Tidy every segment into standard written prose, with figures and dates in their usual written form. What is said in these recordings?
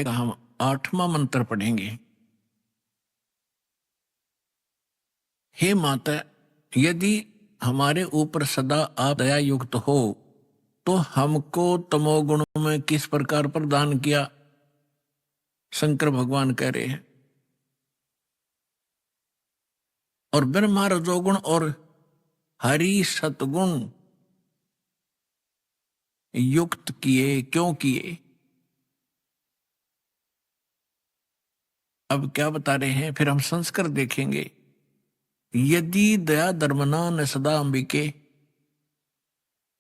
हम 8वां मंत्र पढ़ेंगे। हे माता, यदि हमारे ऊपर सदा आप दया युक्त हो तो हमको तमोगुण में किस प्रकार प्रदान किया? शंकर भगवान कह रहे हैं। और ब्रह्मा रजोगुण और हरि सतगुण युक्त किए, क्यों किए? अब क्या बता रहे हैं, फिर हम संस्कार देखेंगे। यदि दया धर्मना न सदा अंबिके,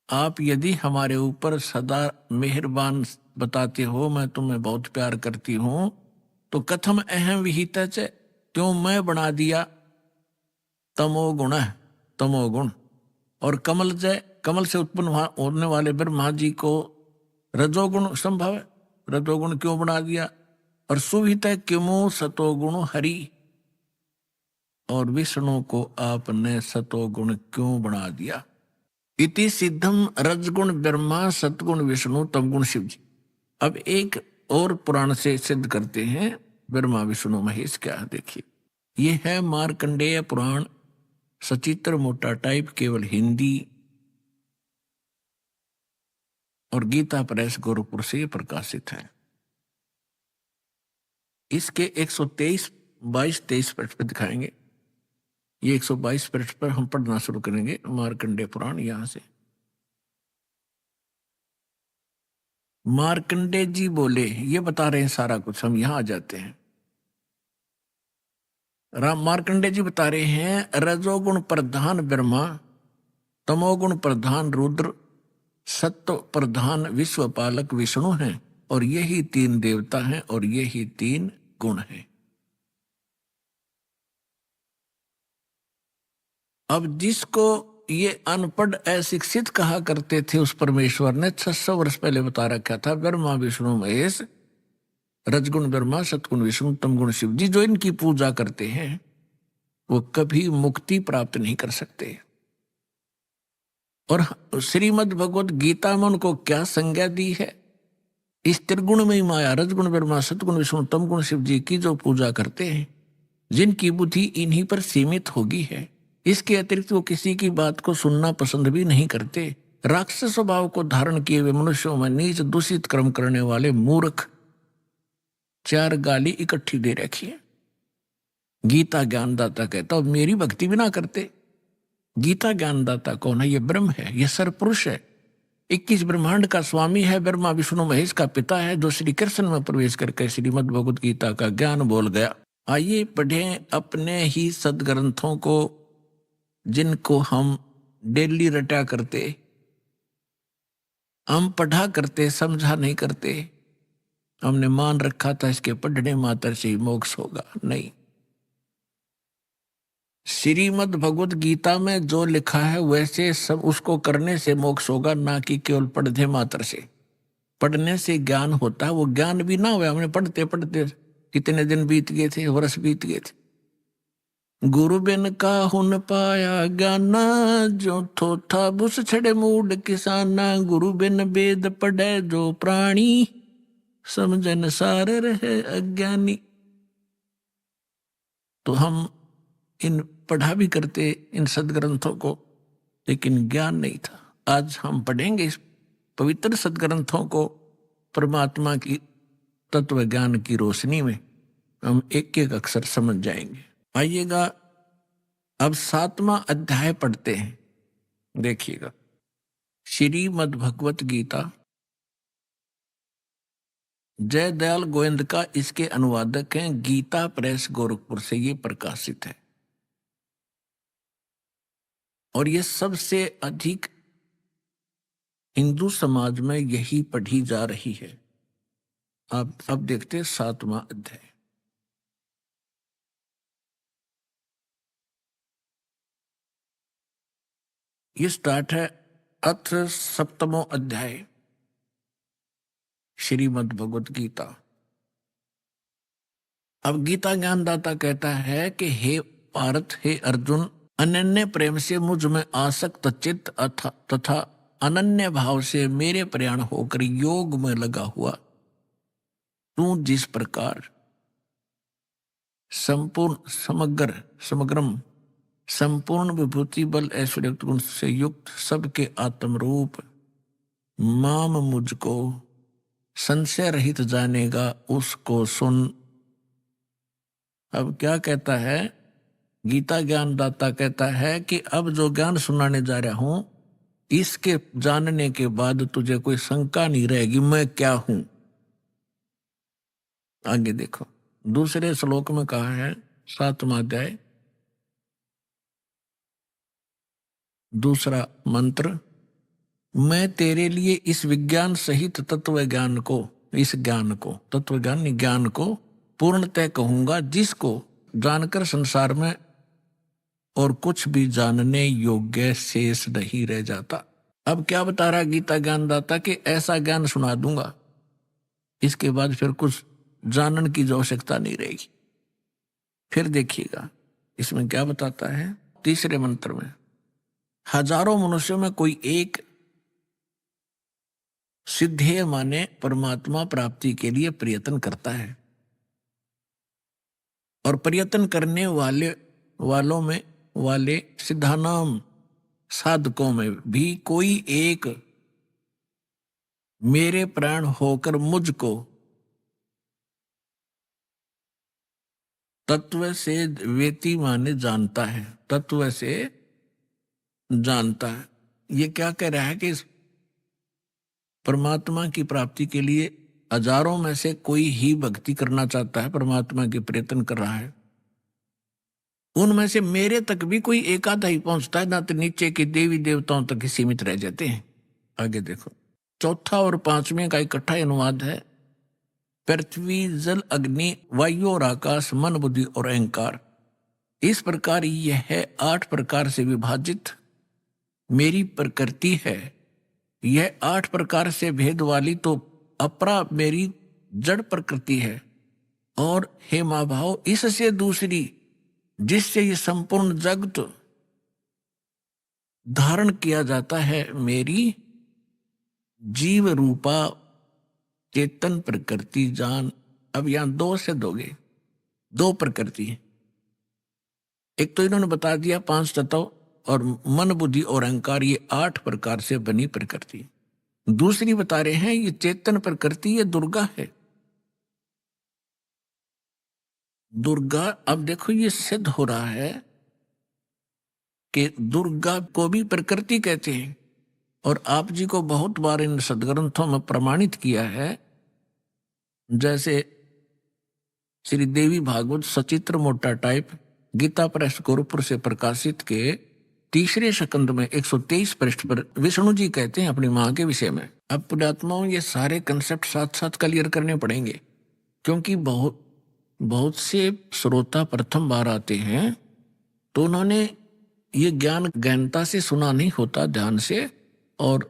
आप यदि हमारे ऊपर सदा मेहरबान बताते हो, मैं तुम्हें बहुत प्यार करती हूं, तो कथम अहम विहित, क्यों मैं बना दिया तमोगुण, तमोगुण। और कमल जय, कमल से उत्पन्न होने वाले ब्रह्मा जी को रजोगुण संभव है, रजोगुण क्यों बना दिया? और सुविहित क्यों सतोगुण हरि, और विष्णु को आपने सतोगुण क्यों बना दिया? इति सिद्धम रजगुण ब्रह्मा सतगुण विष्णु तमगुण शिव जी। अब एक और पुराण से सिद्ध करते हैं ब्रह्मा विष्णु महेश क्या है, देखिए। ये है मार्कंडेय पुराण, सचित्र मोटा टाइप, केवल हिंदी, और गीता प्रेस गोरखपुर से प्रकाशित है। इसके 123, 22, 23 पृष्ठ पर दिखाएंगे। ये 122 पृष्ठ पर हम पढ़ना शुरू करेंगे मार्कंडेय पुराण। यहां से मार्कंडेय जी बोले, ये बता रहे हैं सारा कुछ, हम यहां आ जाते हैं। राम मार्कंडेय जी बता रहे हैं, रजोगुण प्रधान ब्रह्मा, तमोगुण प्रधान रुद्र, सत्व प्रधान विश्वपालक विष्णु हैं, और यही 3 देवता हैं, और यही 3 गुण हैं। अब जिसको ये अनपढ़ अशिक्षित कहा करते थे, उस परमेश्वर ने 600 वर्ष पहले बता रखा था, ब्रह्मा विष्णु महेश, रजगुण ब्रह्मा सतगुण विष्णु तमगुण शिव जी, जो इनकी पूजा करते हैं वो कभी मुक्ति प्राप्त नहीं कर सकते। और श्रीमद् भगवत गीता में उनको क्या संज्ञा दी है? इस त्रिगुण में ही माया, रजगुण ब्रह्मा सतगुण विष्णु तमगुण शिव जी की जो पूजा करते हैं, जिनकी बुद्धि इन्हीं पर सीमित होगी है, इसके अतिरिक्त वो किसी की बात को सुनना पसंद भी नहीं करते। राक्षस स्वभाव को धारण किए हुए मनुष्यों में नीच दूषित कर्म करने वाले मूर्ख, 4 गाली इकट्ठी दे रखी है। गीता ज्ञानदाता कहता और मेरी भक्ति भी ना करते। गीता ज्ञानदाता कौन है? ये ब्रह्म है, ये सरपुरुष है, 21 ब्रह्मांड का स्वामी है, ब्रह्मा विष्णु महेश का पिता है, जो श्री कृष्ण में प्रवेश करके श्रीमद् भगवत गीता का ज्ञान बोल गया। आइए पढ़ें अपने ही सदग्रंथों को, जिनको हम डेली रटा करते, हम पढ़ा करते, समझा नहीं करते। हमने मान रखा था इसके पढ़ने मात्र से ही मोक्ष होगा, नहीं। श्रीमद् भगवत गीता में जो लिखा है वैसे सब उसको करने से मोक्ष होगा, ना कि केवल पढ़ने मात्र से। पढ़ने से ज्ञान होता है, वो ज्ञान भी ना हुआ, हमने पढ़ते पढ़ते कितने दिन बीत गए थे, वर्ष बीत गए थे। गुरु बिन का हुन पाया ज्ञाना, जो थोथा बुस छड़े मूड किसाना, गुरु बिन वेद पढ़े जो प्राणी, समझन सारे रहे अज्ञानी। तो हम इन पढ़ा भी करते इन सदग्रंथों को, लेकिन ज्ञान नहीं था। आज हम पढ़ेंगे इस पवित्र सदग्रंथों को, परमात्मा की तत्व ज्ञान की रोशनी में हम एक एक अक्षर समझ जाएंगे। आइएगा अब 7वां अध्याय पढ़ते हैं, देखिएगा। श्रीमद् भगवत गीता, जय दयाल गोविंद का इसके अनुवादक हैं, गीता प्रेस गोरखपुर से ये प्रकाशित है, और ये सबसे अधिक हिंदू समाज में यही पढ़ी जा रही है। अब देखते हैं 7वां अध्याय। ये स्टार्ट है अथ 7वां अध्याय श्रीमद् भगवत गीता। अब गीता ज्ञानदाता कहता है कि हे पार्थ, हे अर्जुन, अनन्य प्रेम से मुझ में आसक्त चित्त तथा अनन्य भाव से मेरे प्रयाण होकर योग में लगा हुआ तू जिस प्रकार संपूर्ण समग्रम संपूर्ण विभूति बल ऐश्वर्य गुण से युक्त सबके आत्म रूप माम मुझको संशय रहित जानेगा, उसको सुन। अब क्या कहता है गीता ज्ञानदाता? कहता है कि अब जो ज्ञान सुनाने जा रहा हूं, इसके जानने के बाद तुझे कोई शंका नहीं रहेगी मैं क्या हूं। आगे देखो, दूसरे श्लोक में कहा है, 7वां अध्याय दूसरा मंत्र, मैं तेरे लिए इस विज्ञान सहित तत्व ज्ञान को, इस ज्ञान को, तत्व ज्ञान नहीं, ज्ञान को पूर्णतः कहूंगा, जिसको जानकर संसार में और कुछ भी जानने योग्य शेष नहीं रह जाता। अब क्या बता रहा गीता ज्ञानदाता कि ऐसा ज्ञान सुना दूंगा, इसके बाद फिर कुछ जानने की जो आवश्यकता नहीं रहेगी। फिर देखिएगा इसमें क्या बताता है तीसरे मंत्र में, हजारों मनुष्यों में कोई एक सिद्धेय माने परमात्मा प्राप्ति के लिए प्रयत्न करता है, और प्रयत्न करने वालों में वाले सिद्धानाम साधकों में भी कोई एक मेरे प्राण होकर मुझको तत्व से वेती माने जानता है, तत्व से जानता है। ये क्या कह रहा है कि परमात्मा की प्राप्ति के लिए हजारों में से कोई ही भक्ति करना चाहता है, परमात्मा के प्रयत्न कर रहा है, उनमें से मेरे तक भी कोई एक आधा ही पहुंचता है, ना तो नीचे के देवी देवताओं तक ही सीमित रह जाते हैं। आगे देखो, चौथा और पांचवें का इकट्ठा अनुवाद है, पृथ्वी जल अग्नि वायु और आकाश मन बुद्धि और अहंकार, इस प्रकार यह 8 प्रकार से विभाजित मेरी प्रकृति है। यह 8 प्रकार से भेद वाली तो अपरा मेरी जड़ प्रकृति है, और हे मां भाव इससे दूसरी जिससे ये संपूर्ण जगत धारण किया जाता है, मेरी जीव रूपा चेतन प्रकृति जान। अब यहां 2 से दोगे, 2 प्रकृति, एक तो इन्होंने बता दिया 5 तत्व और मन बुद्धि और अहंकार, ये 8 प्रकार से बनी प्रकृति। दूसरी बता रहे हैं ये चेतन प्रकृति, ये दुर्गा है, दुर्गा। अब देखो ये सिद्ध हो रहा है कि दुर्गा को भी प्रकृति कहते हैं, और आप जी को बहुत बार इन सदग्रंथों में प्रमाणित किया है, जैसे श्री देवी भागवत सचित्र मोटा टाइप गीता प्रेस गोरखपुर से प्रकाशित के तीसरे स्कंद में 123 पृष्ठ पर विष्णु जी कहते हैं अपनी मां के विषय में। अब पुण्यात्माओं ये सारे कंसेप्ट साथ साथ क्लियर करने पड़ेंगे, क्योंकि बहुत से श्रोता प्रथम बार आते हैं तो उन्होंने ये ज्ञान गहनता से सुना नहीं होता ध्यान से, और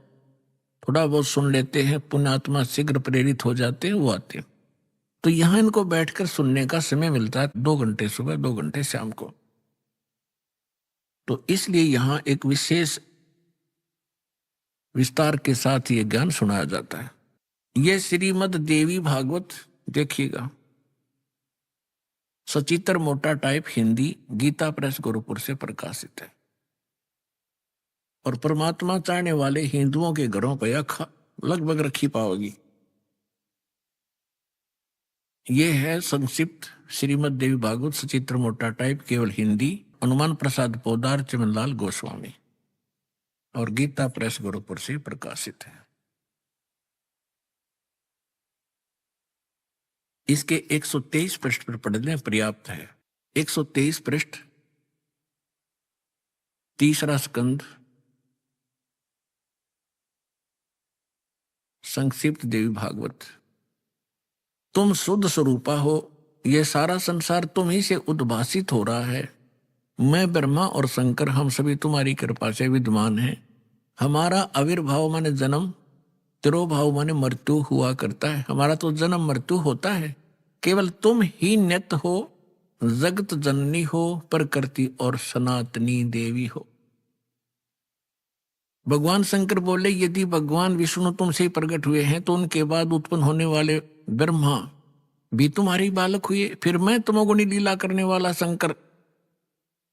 थोड़ा बहुत सुन लेते हैं, पुण्यात्मा शीघ्र प्रेरित हो जाते हैं, वो आते हैं। तो यहां इनको बैठकर सुनने का समय मिलता है 2 घंटे सुबह 2 घंटे शाम को, तो इसलिए यहां एक विशेष विस्तार के साथ ये ज्ञान सुनाया जाता है। यह श्रीमद देवी भागवत देखिएगा, सचित्र मोटा टाइप हिंदी, गीता प्रेस गोरखपुर से प्रकाशित है, और परमात्मा चाहने वाले हिंदुओं के घरों पर यह लगभग रखी पाओगी। यह है संक्षिप्त श्रीमद देवी भागवत सचित्र मोटा टाइप केवल हिंदी, हनुमान प्रसाद पोदार चमनलाल गोस्वामी, और गीता प्रेस गोरखपुर से प्रकाशित है। इसके 123 पृष्ठ पर पढ़ने पर्याप्त है। 123 पृष्ठ, तीसरा स्कंद, संक्षिप्त देवी भागवत। तुम शुद्ध स्वरूपा हो, यह सारा संसार तुम ही से उद्भासित हो रहा है। मैं ब्रह्मा और शंकर हम सभी तुम्हारी कृपा से विद्यमान हैं। हमारा आविर्भाव माने जन्म, तिरोभाव माने मृत्यु हुआ करता है। हमारा तो जन्म मृत्यु होता है, केवल तुम ही नित्य हो, जगत जननी हो, प्रकृति और सनातनी देवी हो। भगवान शंकर बोले यदि भगवान विष्णु तुमसे प्रकट हुए हैं तो उनके बाद उत्पन्न होने वाले ब्रह्मा भी तुम्हारे ही बालक हुए, फिर मैं तमोगुणी लीला करने वाला शंकर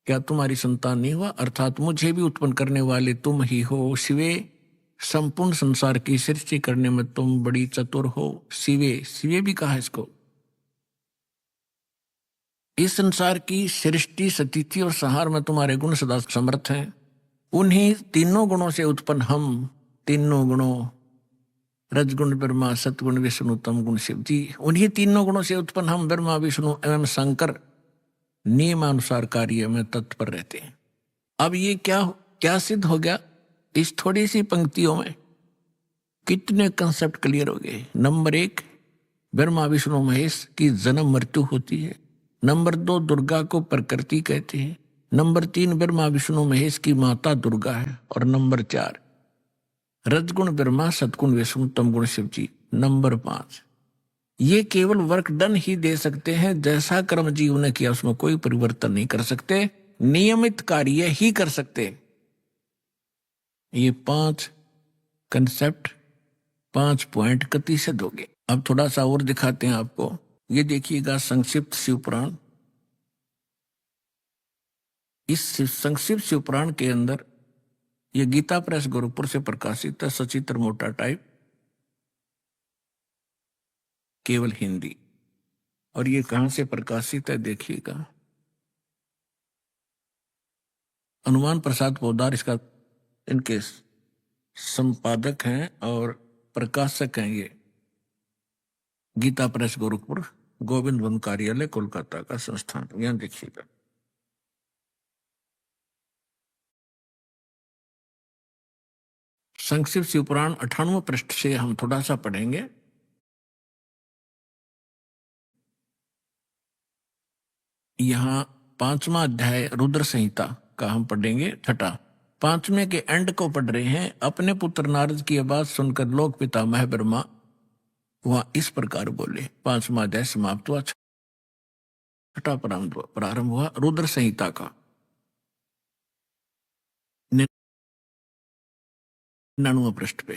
क्या तुम्हारी संतान नहीं हुआ? अर्थात मुझे भी उत्पन्न करने वाले तुम ही हो। शिवे, संपूर्ण संसार की सृष्टि करने में तुम बड़ी चतुर हो। शिवे, शिवे भी कहा इसको। इस संसार की सृष्टि, स्थिति और संहार में तुम्हारे गुण सदा समर्थ हैं। उन्हीं तीनों गुणों से उत्पन्न हम, तीनों गुणों, रजगुण ब्रह्मा, सतगुण विष्णु, तम गुण शिव जी, उन्हीं तीनों गुणों से उत्पन्न हम ब्रह्मा, विष्णु एवं शंकर नियमानुसार कार्य में तत्पर रहते हैं। अब ये क्या क्या सिद्ध हो गया? इस थोड़ी सी पंक्तियों में कितने कंसेप्ट क्लियर हो गए। नंबर 1, ब्रह्मा विष्णु महेश की जन्म मृत्यु होती है। नंबर 2, दुर्गा को प्रकृति कहते हैं। नंबर 3, ब्रह्मा विष्णु महेश की माता दुर्गा है। और नंबर 4, रजगुण ब्रह्मा, सतगुण विष्णु, तमगुण शिव जी। नंबर 5, ये केवल वर्क डन ही दे सकते हैं, जैसा कर्म जीव ने किया उसमें कोई परिवर्तन नहीं कर सकते, नियमित कार्य ही कर सकते। ये 5 कंसेप्ट, 5 पॉइंट कति से दोगे। अब थोड़ा सा और दिखाते हैं आपको। ये देखिएगा संक्षिप्त शिव पुराण। इस संक्षिप्त शिव पुराण के अंदर ये गीता प्रेस गोरखपुर से प्रकाशित है, सचित्र मोटा टाइप, केवल हिंदी। और ये कहां से प्रकाशित है देखिएगा, हनुमान प्रसाद पोदार इसका, इनके संपादक हैं और प्रकाशक हैं। ये गीता प्रेस गोरखपुर, गोविंद वन कार्यालय, कोलकाता का संस्थान। यहां देखिएगा। संक्षिप्त शिव पुराण 98वें पृष्ठ से हम थोड़ा सा पढ़ेंगे। यहाँ 5वां अध्याय रुद्र संहिता का हम पढ़ेंगे, 6ठा। 5वें के एंड को पढ़ रहे हैं। अपने पुत्र नारद की आवाज सुनकर लोक पितामह ब्रह्मा वहां इस प्रकार बोले। 5वां अध्याय समाप्त हुआ, 6ठा प्रारंभ हुआ रुद्र संहिता का 99वें पृष्ठ पे।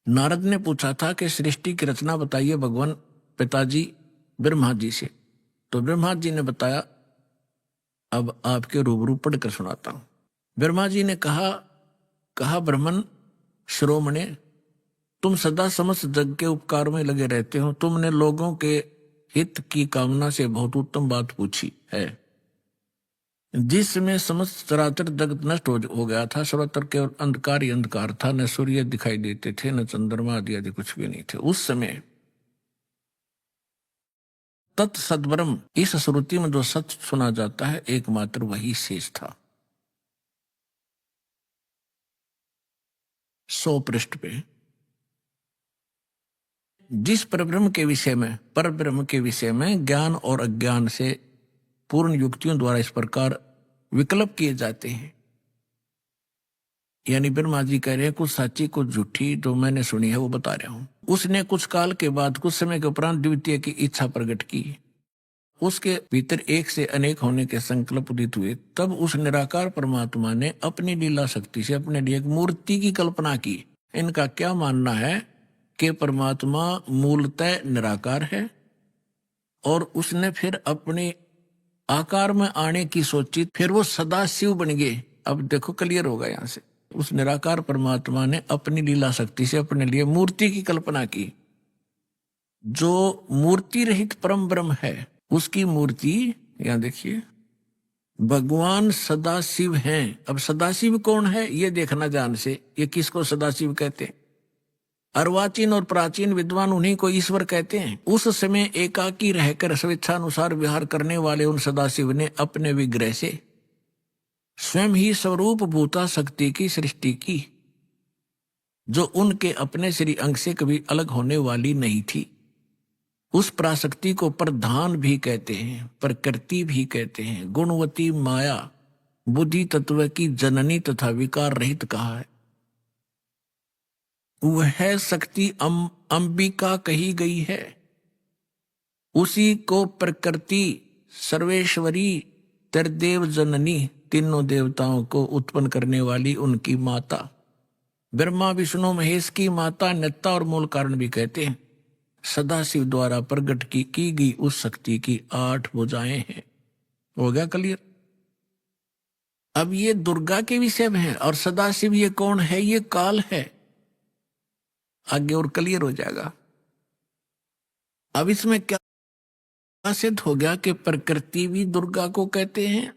नारद ने पूछा था कि सृष्टि की रचना बताइए भगवान पिताजी ब्रह्मा जी से। तो ब्रह्मा जी ने बताया, अब आपके रूबरू पढ़कर सुनाता हूं। ब्रह्मा जी ने कहा ब्राह्मण श्रोमणे, तुम सदा समस्त जग के उपकार में लगे रहते हो। तुमने लोगों के हित की कामना से बहुत उत्तम बात पूछी है। जिसमें समस्त चराचर जगत नष्ट हो गया था, सर्वत्र केवल अंधकार ही अंधकार था, न सूर्य दिखाई देते थे, न चंद्रमा आदि आदि कुछ भी नहीं थे। उस समय तत्सद्ब्रह्म, इस श्रुति में जो सच सुना जाता है, एकमात्र वही शेष था। 100 पृष्ठ पे जिस परब्रह्म के विषय में ज्ञान और अज्ञान से पूर्ण युक्तियों द्वारा इस प्रकार विकल्प किए जाते हैं। यानी ब्रह्मा जी कह रहे हैं कुछ सच्ची कुछ झूठी, जो मैंने सुनी है वो बता रहा हूं। उसने कुछ काल के बाद, कुछ समय के उपरांत द्वितीय की इच्छा प्रकट की। उसके भीतर एक से अनेक होने के संकल्प उदित हुए। तब उस निराकार परमात्मा ने अपनी लीला शक्ति से अपने लिए एक मूर्ति की कल्पना की। इनका क्या मानना है कि परमात्मा मूलतः निराकार है और उसने फिर अपने आकार में आने की सोची, फिर वो सदा शिव बन गए। अब देखो क्लियर होगा यहां से। उस निराकार परमात्मा ने अपनी लीला शक्ति से अपने लिए मूर्ति की कल्पना की। जो मूर्ति रहित परम ब्रह्म है, उसकी मूर्ति, यहां देखिए, भगवान सदाशिव हैं। अब सदाशिव कौन है ये देखना ध्यान से। ये किसको सदाशिव कहते हैं? अर्वाचीन और प्राचीन विद्वान उन्हीं को ईश्वर कहते हैं। उस समय एकाकी रहकर स्वेच्छानुसार विहार करने वाले उन सदाशिव ने अपने विग्रह से स्वयं ही स्वरूप भूता शक्ति की सृष्टि की, जो उनके अपने श्री अंग से कभी अलग होने वाली नहीं थी। उस पराशक्ति को प्रधान भी कहते हैं, प्रकृति भी कहते हैं, गुणवती माया, बुद्धि तत्व की जननी तथा विकार रहित कहा है। वह शक्ति अंबिका कही गई है। उसी को प्रकृति, सर्वेश्वरी, त्रिदेव जननी, तीनों देवताओं को उत्पन्न करने वाली उनकी माता, ब्रह्मा विष्णु महेश की माता, नेता और मूल कारण भी कहते हैं। सदाशिव द्वारा प्रकट की गई उस शक्ति की 8 भुजाएं हैं। हो गया क्लियर? अब ये दुर्गा के विषय में है, और सदाशिव ये कौन है? ये काल है। आगे और क्लियर हो जाएगा। अब इसमें क्या सिद्ध हो गया कि प्रकृति भी दुर्गा को कहते हैं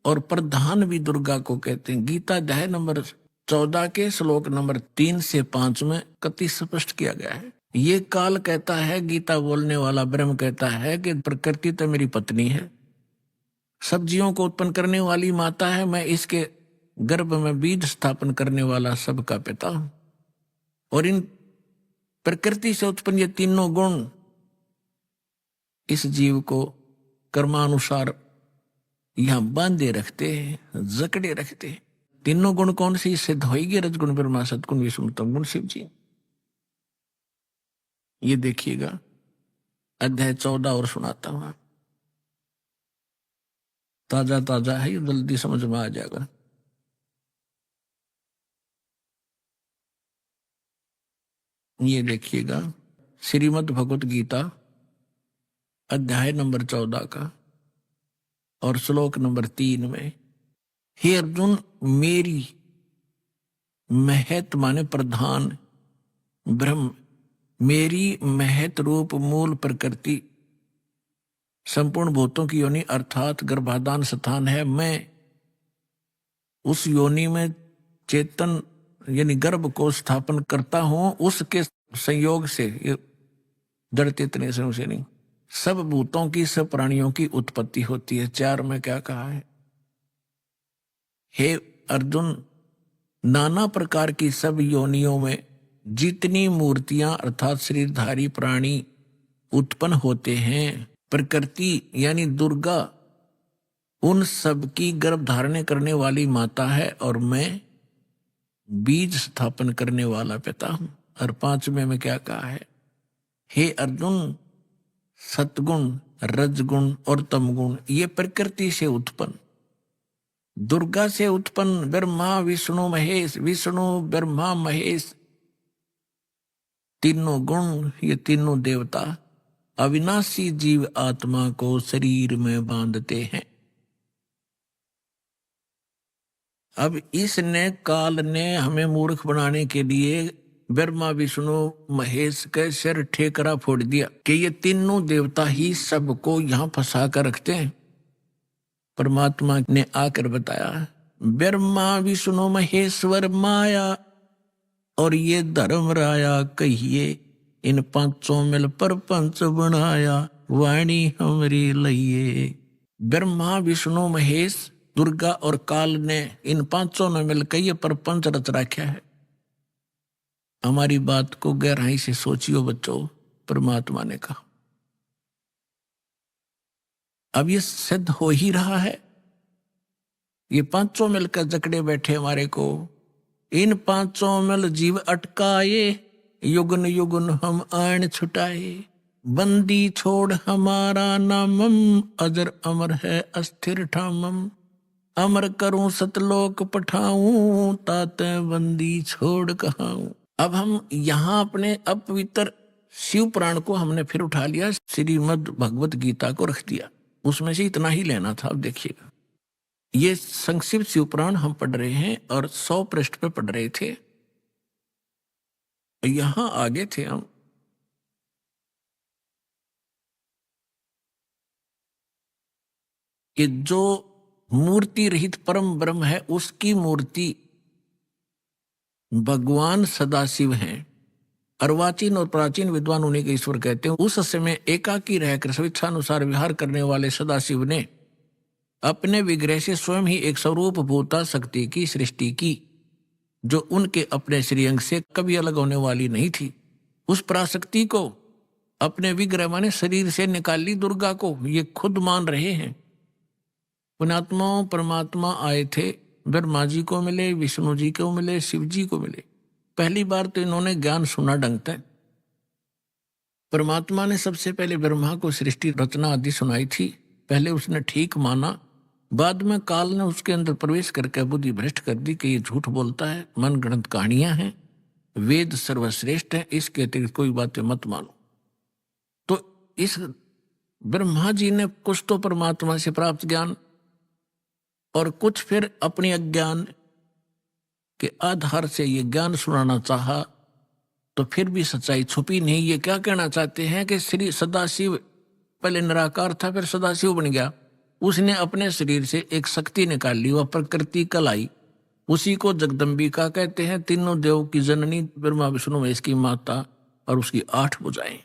और प्रधान भी दुर्गा को कहते हैं। गीता अध्याय नंबर 14 के श्लोक नंबर 3 से 5 में कति स्पष्ट किया गया है। ये काल कहता है, गीता बोलने वाला ब्रह्म कहता है कि प्रकृति तो मेरी पत्नी है, सब्जियों को उत्पन्न करने वाली माता है, मैं इसके गर्भ में बीज स्थापन करने वाला सबका पिता हूं। और इन प्रकृति से उत्पन्न ये तीनों गुण इस जीव को कर्मानुसार यहां बांधे रखते हैं, जकड़े रखते हैं। तीनों गुण कौन सी सिद्ध होगी? रजगुण ब्रह्मा, सतगुण विष्णु, तमगुण शिव जी। ये देखिएगा अध्याय 14 और सुनाता हूं। ताजा ताजा है, ये जल्दी समझ में आ जाएगा। ये देखिएगा श्रीमद् भगवत गीता अध्याय नंबर 14 का और श्लोक नंबर 3 में, हे अर्जुन, मेरी महत माने प्रधान ब्रह्म, मेरी महत रूप मूल प्रकृति संपूर्ण भूतों की योनि अर्थात गर्भाधान स्थान है। मैं उस योनि में चेतन यानी गर्भ को स्थापन करता हूं। उसके संयोग से, ये जड़ चेतन से नहीं, सब भूतों की, सब प्राणियों की उत्पत्ति होती है। 4 में क्या कहा है? हे अर्जुन, नाना प्रकार की सब योनियों में जितनी मूर्तियां अर्थात शरीरधारी प्राणी उत्पन्न होते हैं, प्रकृति यानी दुर्गा उन सब की गर्भ धारण करने वाली माता है और मैं बीज स्थापन करने वाला पिता हूं। और 5वें में क्या कहा है? हे अर्जुन, सतगुण, रजगुण और तमगुण ये प्रकृति से उत्पन्न, दुर्गा से उत्पन्न ब्रह्मा विष्णु महेश, विष्णु ब्रह्मा महेश, तीनों गुण, ये तीनों देवता अविनाशी जीव आत्मा को शरीर में बांधते हैं। अब इसने, काल ने हमें मूर्ख बनाने के लिए ब्रह्मा विष्णु महेश के सिर ठेकरा फोड़ दिया कि ये तीनों देवता ही सबको यहां फंसा कर रखते हैं। परमात्मा ने आकर बताया, ब्रह्मा विष्णु महेश्वर माया और ये धर्म राया कहिए, इन पांचों मिल परपंच बनाया, वाणी हमरी लइए। ब्रह्मा विष्णु महेश दुर्गा और काल ने, इन पांचों ने मिलकर ये परपंच रच रखा है। हमारी बात को गहराई से सोचियो बच्चों, परमात्मा ने कहा। अब ये सिद्ध हो ही रहा है, ये पांचों मिलकर जकड़े बैठे हमारे को। इन पांचों मिल जीव अटकाए, युगन युगन हम आन छुटाए, बंदी छोड़ हमारा नामम, अजर अमर है अस्थिर ठामम, अमर करूं सतलोक पठाऊं, ताते बंदी छोड़ कहाऊं। अब हम यहाँ अपने अपवित्र शिव पुराण को हमने फिर उठा लिया, श्रीमद् भगवत गीता को रख दिया, उसमें से इतना ही लेना था। अब देखिएगा, ये संक्षिप्त शिव पुराण हम पढ़ रहे हैं और 100 पृष्ठ पे पढ़ रहे थे। यहां आगे थे हम, कि जो मूर्ति रहित परम ब्रह्म है उसकी मूर्ति भगवान सदाशिव हैं। अर्वाचीन और प्राचीन विद्वान उन्हीं के ईश्वर कहते हैं। उस समय एकाकी रहकर स्वेच्छानुसार विहार करने वाले सदाशिव ने अपने विग्रह से स्वयं ही एक स्वरूप भूता शक्ति की सृष्टि की, जो उनके अपने श्रीअंग से कभी अलग होने वाली नहीं थी। उस पराशक्ति को अपने विग्रह माने शरीर से निकाली दुर्गा को, ये खुद मान रहे हैं। पुण्यात्माओं, परमात्मा आए थे, ब्रह्मा जी को मिले, विष्णु जी को मिले, शिव जी को मिले। पहली बार तो इन्होंने ज्ञान सुना ढंग तक। परमात्मा ने सबसे पहले ब्रह्मा को सृष्टि रचना आदि सुनाई थी। पहले उसने ठीक माना, बाद में काल ने उसके अंदर प्रवेश करके बुद्धि भ्रष्ट कर दी कि ये झूठ बोलता है, मनगढ़ंत कहानियां हैं, वेद सर्वश्रेष्ठ है, इसके अतिरिक्त कोई बातें मत मानो। इस ब्रह्मा जी ने कुछ तो परमात्मा से प्राप्त ज्ञान और कुछ फिर अपने अज्ञान के आधार से ये ज्ञान सुनाना चाहा, तो फिर भी सच्चाई छुपी नहीं। ये क्या कहना चाहते हैं कि श्री सदाशिव पहले निराकार था, फिर सदाशिव बन गया। उसने अपने शरीर से एक शक्ति निकाल ली, वह प्रकृति कल आई। उसी को जगदम्बिका कहते हैं। तीनों देव की जननी, ब्रह्मा विष्णु महेश की माता, और उसकी 8 भुजाएं।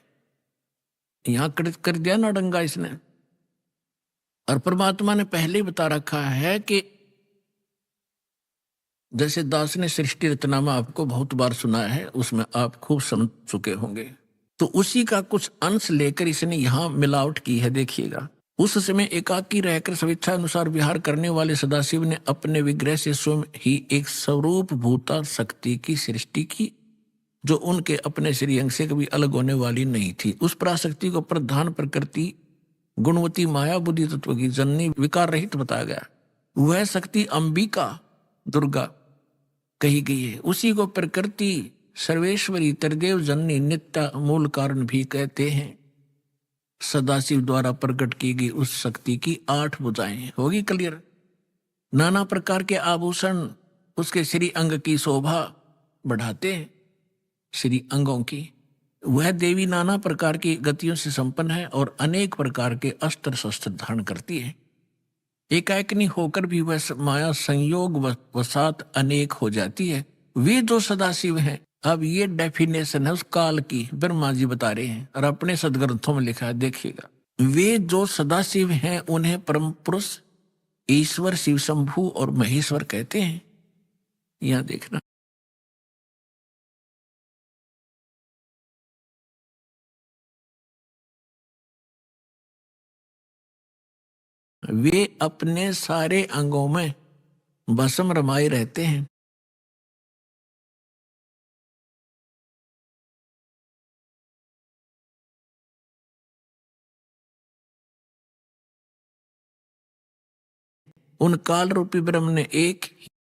यहां कर दिया ना डंगा इसने। और परमात्मा ने पहले ही बता रखा है कि जैसे दास ने सृष्टि रचनामा आपको बहुत बार सुना है, उसमें आप खूब समझ चुके होंगे, तो उसी का कुछ अंश लेकर इसने यहां मिलावट की है। देखिएगा, उस समय एकाकी रहकर स्वेच्छा अनुसार विहार करने वाले सदाशिव ने अपने विग्रह से स्वयं ही एक स्वरूप भूता शक्ति की सृष्टि की, जो उनके अपने श्री अंग से कभी अलग होने वाली नहीं थी। उस पराशक्ति को प्रधान प्रकृति गुणवती माया बुद्धि तत्व की जननी विकार रहित बताया गया। वह शक्ति अंबिका दुर्गा कही गई है। उसी को प्रकृति सर्वेश्वरी त्रिदेव जननी नित्य मूल कारण भी कहते हैं। सदाशिव द्वारा प्रकट की गई उस शक्ति की 8 भुजाएं। होगी क्लियर। नाना प्रकार के आभूषण उसके श्री अंग की शोभा बढ़ाते हैं। श्री अंगों की वह देवी नाना प्रकार की गतियों से संपन्न है और अनेक प्रकार के अस्त्र शस्त्र धारण करती है। एकाएकनी होकर भी वह माया संयोग वसात अनेक हो जाती है। वे जो सदाशिव हैं, अब ये डेफिनेशन है उस काल की, ब्रह्मा जी बता रहे हैं और अपने सदग्रंथों में लिखा है। देखिएगा, वे जो सदाशिव हैं उन्हें परम पुरुष ईश्वर शिव शंभु और महेश्वर कहते हैं। यहां देखना, वे अपने सारे अंगों में भस्म रमाए रहते हैं। उन काल रूपी ब्रह्म ने एक